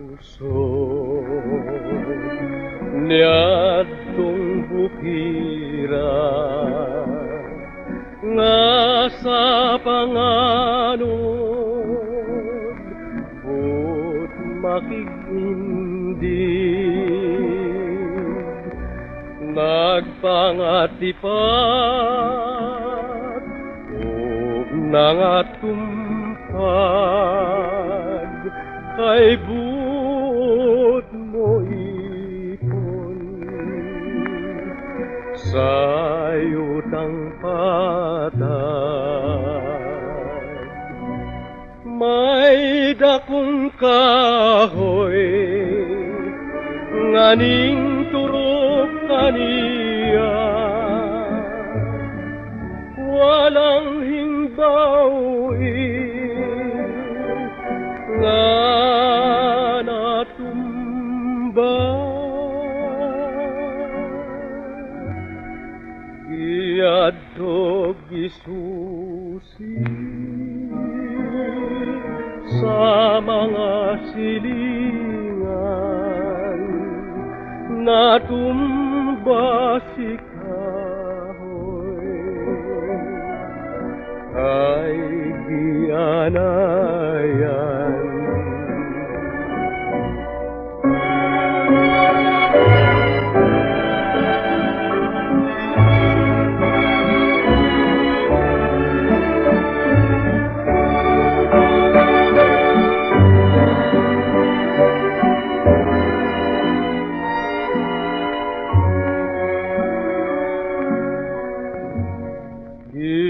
Pagkagarbusog niadtong bukira nga sa panganod but makigindig nagpangatipat ug nangatupad kay but mo ipon sayutang patag may dakong kahoy nganing turok kaniya walang hingbawi nga natumba giadto gisusi sa mga silingan natumba si kahoy ay gianayan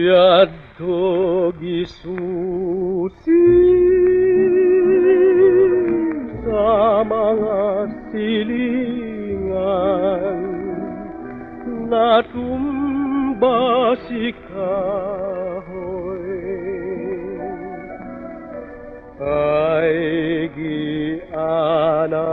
giadto gisusi sa mga silingan natumba si kahoy ay giana